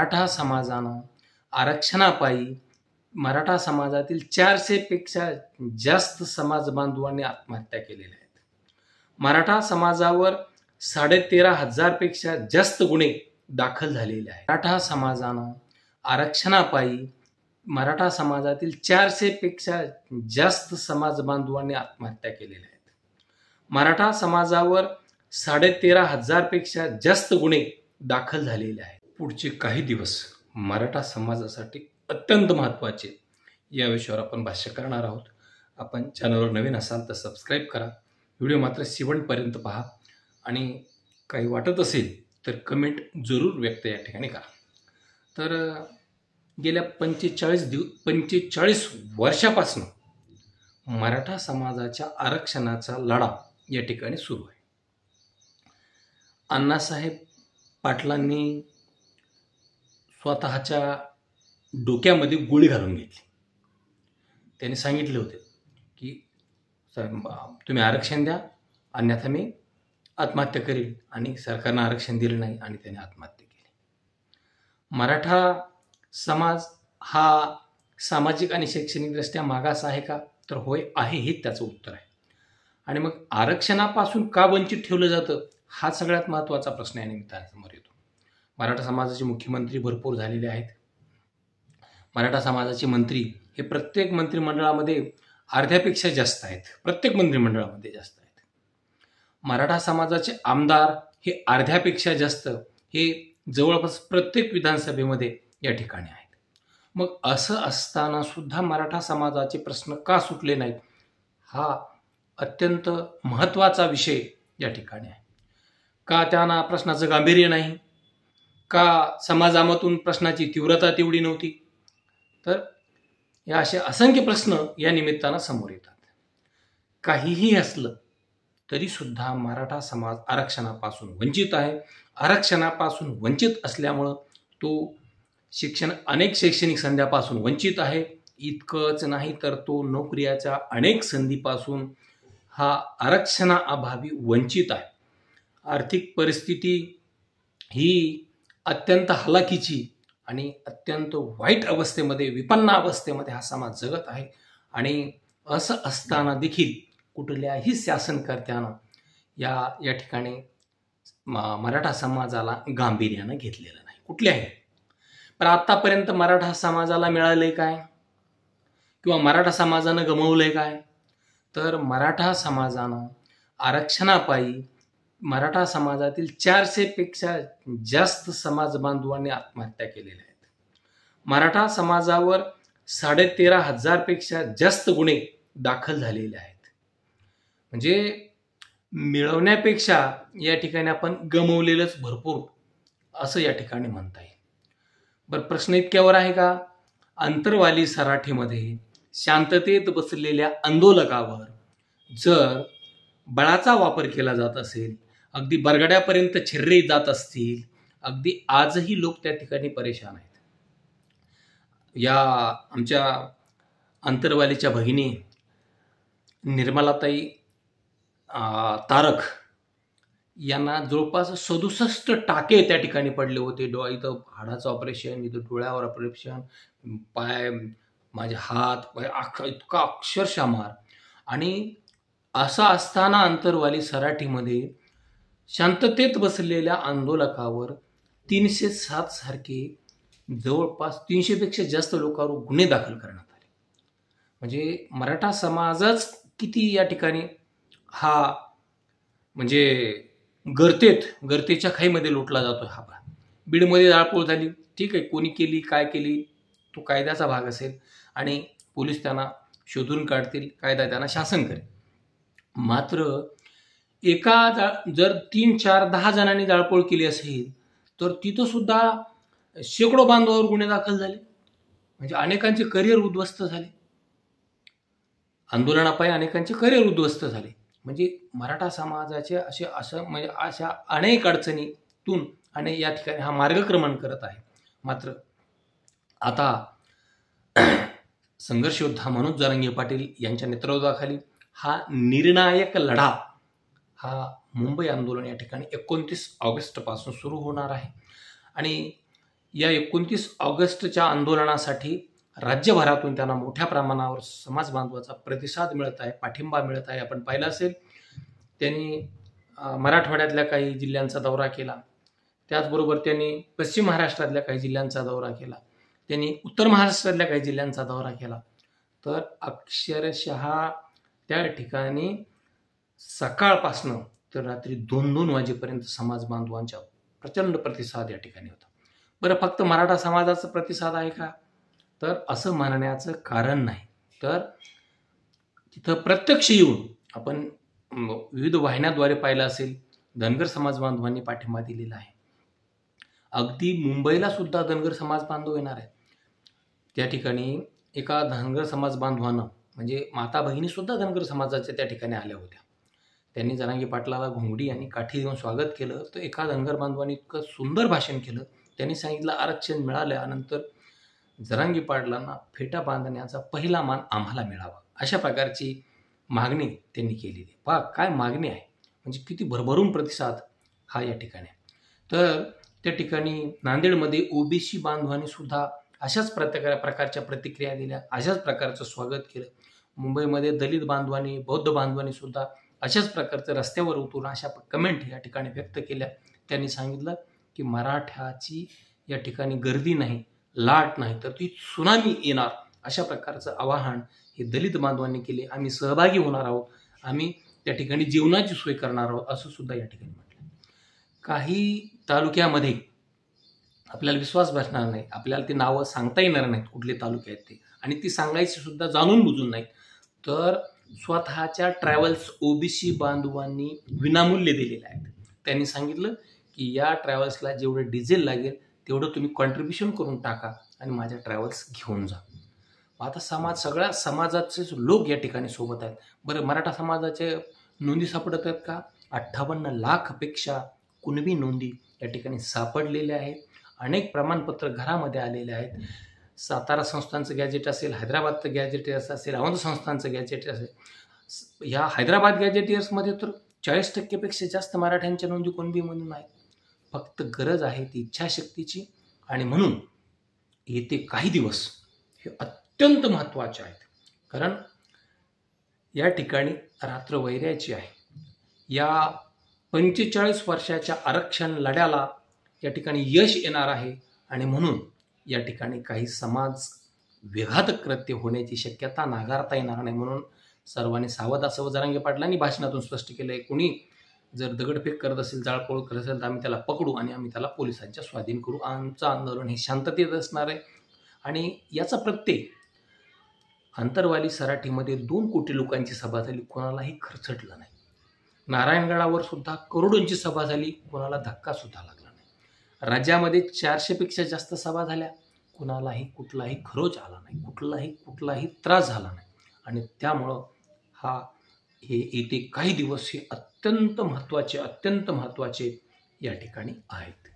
मराठा समाजानं आरक्षणापायी मराठा समाजातील 400 पेक्षा जास्त समाज बांधवांनी आत्महत्या केलेल्या आहेत. मराठा समाजावर 13,500 पेक्षा जास्त गुन्हे दाखल झालेले आहेत. मराठा समाजानं आरक्षणापायी मराठा समाजातील 400 पेक्षा जास्त समाज बांधवांनी आत्महत्या केलेल्या आहेत. मराठा समाजावर 13,500 पेक्षा जास्त गुन्हे दाखल झालेले आहेत. पुढचे काही दिवस मराठा समाजासाठी अत्यंत महत्त्वाचे, या विषयावर आपण भाष्य करणार आहोत. आपण चॅनलवर नवीन असाल तर सबस्क्राईब करा, व्हिडिओ मात्र शेवटपर्यंत पहा आणि काही वाटत असेल तर कमेंट जरूर व्यक्त या ठिकाणी करा. तर गेल्या 45 वर्षापासून मराठा समाजाच्या आरक्षणाचा लढा या ठिकाणी सुरू आहे. अण्णासाहेब पाटलांनी स्वतःच्या डोक्यामध्ये गोळी घालून घेतली. त्यांनी सांगितले होते की तुम्ही आरक्षण द्या, अन्यथा मी आत्महत्या करील, आणि सरकारनं आरक्षण दिलं नाही आणि त्याने आत्महत्या केली. मराठा समाज हा सामाजिक आणि शैक्षणिकदृष्ट्या मागास आहे का? तर होय आहे, हे त्याचं उत्तर आहे. आणि मग आरक्षणापासून का वंचित ठेवलं जातं, हा सगळ्यात महत्त्वाचा प्रश्न या निमित्ताने समोर येतो. मराठा समाजाचे मुख्यमंत्री भरपूर झालेले आहेत. मराठा समाजाचे मंत्री हे प्रत्येक मंत्रिमंडळामध्ये अर्ध्यापेक्षा जास्त आहेत, प्रत्येक मंत्रिमंडळामध्ये जास्त आहेत. मराठा समाजाचे आमदार हे अर्ध्यापेक्षा जास्त, हे जवळपास प्रत्येक विधानसभेमध्ये या ठिकाणी आहेत. मग असं असताना सुद्धा मराठा समाजाचे प्रश्न का सुटले नाहीत, हा अत्यंत महत्त्वाचा विषय या ठिकाणी आहे. का त्यांना प्रश्नाचं गांभीर्य नाही, का समाजामधून प्रश्नाची तीव्रता तेवढी नव्हती, तर या असे असंख्य प्रश्न या निमित्तानं समोर येतात. काहीही असलं तरी सुद्धा मराठा समाज आरक्षणापासून वंचित आहे. आरक्षणापासून वंचित असल्यामुळं तो अनेक शैक्षणिक संध्यापासून वंचित आहे. इतकंच नाही तर तो नोकरीच्या अनेक संधीपासून हा आरक्षणाअभावी वंचित आहे. आर्थिक परिस्थिती ही अत्यंत हलाखीची आणि अत्यंत वाईट अवस्थेमध्ये, विपन्न अवस्थेमध्ये हा समाज जगत आहे. आणि असं असताना देखील कुठल्याही शासनकर्त्यानं या ठिकाणी मराठा समाजाला गांभीर्यानं घेतलेलं नाही, कुठल्याही. पण आत्तापर्यंत मराठा समाजाला मिळालंय काय, किंवा मराठा समाजानं गमावलंय काय? तर मराठा समाजानं आरक्षणापायी मराठा समाजातील 400 पेक्षा जास्त समाज बांधवांनी आत्महत्या केलेल्या आहेत. मराठा समाजावर 13,500 पेक्षा जास्त गुन्हे दाखल झालेले आहेत. म्हणजे मिळवण्यापेक्षा या ठिकाणी आपण गमवलेलंच भरपूर, असं या ठिकाणी म्हणता येईल. बरं, प्रश्न इतक्यावर आहे का? अंतरवाली सराठीमध्ये शांततेत बसलेल्या आंदोलकावर जर बळाचा वापर केला जात असेल, अगदी बरगड्यापर्यंत छिर्रे जात असतील, अगदी आजही लोक त्या ठिकाणी परेशान आहेत. या आमच्या अंतरवालीच्या भगिनी निर्मलाताई तारक यांना जवळपास 67 टाके त्या ठिकाणी पडले होते. इथं हाडाचं ऑपरेशन, इथं डोळ्यावर ऑपरेशन, पाय, माझे हात, इतका अक्षरशः मार. आणि असं असताना अंतरवाली सराठीमध्ये शांततेत बसलेल्या आंदोलकावर 307 सारखे जवळपास 300 पेक्षा जास्त लोकांवर गुन्हे दाखल करण्यात आले. म्हणजे मराठा समाजच किती या ठिकाणी हा म्हणजे गर्तेच्या खाईमध्ये लुटला जातो. हा बीडमध्ये जाळपोळ झाली, ठीक आहे, कोणी केली, काय केली, तो कायद्याचा भाग असेल आणि पोलीस त्यांना शोधून काढतील, कायदा त्यांना शासन करेल. मात्र जर 3, 4, 10 जणांनी जाळपोळ केली असेल तर तिथं सुद्धा शेकडो बांधवावर गुन्हे दाखल झाले. म्हणजे अनेकांचे करिअर उद्ध्वस्त झाले, आंदोलनापायी अनेकांचे करिअर उद्ध्वस्त झाले. म्हणजे मराठा समाजाचे अशा अनेक अडचणीतून आणि या ठिकाणी हा मार्गक्रमण करत आहे. मात्र आता संघर्ष योद्धा मनोज जरांगे पाटील यांच्या नेतृत्वाखाली हा निर्णायक लढा, हा मुंबई आंदोलन या ठिकाणी 29 ऑगस्टपासून सुरू होणार आहे. आणि या 29 ऑगस्टच्या आंदोलनासाठी राज्यभरातून त्यांना मोठ्या प्रमाणावर समाज बांधवाचा प्रतिसाद मिळत आहे, पाठिंबा मिळत आहे. आपण पाहिलं असेल त्यांनी मराठवाड्यातल्या काही जिल्ह्यांचा दौरा केला, त्याचबरोबर त्यांनी पश्चिम महाराष्ट्रातल्या काही जिल्ह्यांचा दौरा केला, त्यांनी उत्तर महाराष्ट्रातल्या काही जिल्ह्यांचा दौरा केला. तर अक्षरशः त्या ठिकाणी सकाळपासनं तर रात्री 2-2 वाजेपर्यंत समाज बांधवांचा प्रचंड प्रतिसाद या ठिकाणी होता. बरं, फक्त मराठा समाजाचा प्रतिसाद आहे का? तर असं म्हणण्याचं कारण नाही. तर तिथं प्रत्यक्ष येऊन आपण विविध वाहिन्यांद्वारे पाहिलं असेल, धनगर समाज बांधवांनी पाठिंबा दिलेला आहे. अगदी मुंबईला सुद्धा धनगर समाज बांधव येणार आहेत. त्या ठिकाणी एका धनगर समाज बांधवानं म्हणजे माता बहिणी सुद्धा धनगर समाजाच्या त्या ठिकाणी आल्या होत्या. त्यांनी जरांगे पाटलाला घोंगडी आणि काठी देऊन स्वागत केलं. तर एका धनगर बांधवांनी इतकं सुंदर भाषण केलं. त्यांनी सांगितलं आरक्षण मिळाल्यानंतर जरांगे पाटलांना फेटा बांधण्याचा पहिला मान आम्हाला मिळावा, अशा प्रकारची मागणी त्यांनी केलेली. पहा काय मागणी आहे, म्हणजे किती भरभरून प्रतिसाद हा या ठिकाणी. तर त्या ठिकाणी नांदेडमध्ये ओबीसी बांधवांनी सुद्धा अशाच प्रकारच्या प्रतिक्रिया दिल्या, अशाच प्रकारचं स्वागत केलं. मुंबईमध्ये दलित बांधवांनी, बौद्ध बांधवांनी सुद्धा अशाच प्रकारचं रस्त्यावर उतरून अशा कमेंट या ठिकाणी व्यक्त केल्या. त्यांनी सांगितलं की मराठ्याची या ठिकाणी गर्दी नाही, लाट नाही, तर ती त्सुनामी येणार, अशा प्रकारचं आवाहन हे दलित बांधवांनी केले. आम्ही सहभागी होणार आहोत, आम्ही त्या ठिकाणी जेवणाची सोय करणार आहोत, असं सुद्धा या ठिकाणी म्हटलं. काही तालुक्यामध्ये आपल्याला विश्वास बसणार नाही, आपल्याला ती नावं सांगता येणार नाहीत कुठले तालुके आहेत ते, आणि ती सांगायची सुद्धा जाणून बुजून नाहीत. तर स्वतःच्या ट्रॅव्हल्स ओबीसी बांधवांनी विनामूल्य दिलेले आहेत. त्यांनी सांगितलं की या ट्रॅव्हल्सला जेवढं डिझेल लागेल तेवढं तुम्ही कॉन्ट्रीब्युशन करून टाका आणि माझ्या ट्रॅव्हल्स घेऊन जा. आता सगळ्या समाजाचेच लोक या ठिकाणी सोबत आहेत. बरं, मराठा समाजाचे नोंदी सापडत आहेत का? 58 लाखपेक्षा कुणबी नोंदी या ठिकाणी सापडलेल्या आहेत. अनेक प्रमाणपत्र घरामध्ये आलेले आहेत. सातारा संस्थांचं गॅजेट असेल, हैदराबादचं गॅजेटियर्स असेल, अवध संस्थांचं गॅजेट असेल. ह्या हैदराबाद गॅजेटियर्समध्ये तर 40% जास्त मराठ्यांच्या नोंदी कुणबीमधून आहेत. फक्त गरज आहे ती इच्छाशक्तीची, आणि म्हणून येते काही दिवस हे अत्यंत महत्त्वाचे आहेत. कारण या ठिकाणी रात्र वैऱ्याची आहे. या 45 वर्षाच्या आरक्षण लढ्याला या ठिकाणी यश येणार आहे, आणि म्हणून या ठिकाणी काही समाज विघातक कृत्य होण्याची शक्यता नाकारता येणार नाही. म्हणून सर्वांनी सावध असावं. जरांगे पाटलांनी भाषणातून स्पष्ट केलं आहे, कुणी जर दगडफेक करत असेल, जाळपोळ करत असेल, तर आम्ही त्याला पकडू आणि आम्ही त्याला पोलिसांच्या स्वाधीन करू. आमचं आंदोलन हे शांततेत असणार आहे. आणि याचा प्रत्यय अंतरवाली सराटीमध्ये 2 कोटी लोकांची सभा झाली, कोणालाही खरचटलं नाही. नारायणगडावर सुद्धा करोडोंची सभा झाली, कोणाला धक्का सुद्धा लागला नाही. राज्यामध्ये 400पेक्षा जास्त सभा झाल्या, कुणालाही कुठलाही खरोच आला नाही, कुठलाही त्रास झाला नाही. आणि त्यामुळं हे येते काही दिवस हे अत्यंत महत्त्वाचे या ठिकाणी आहेत.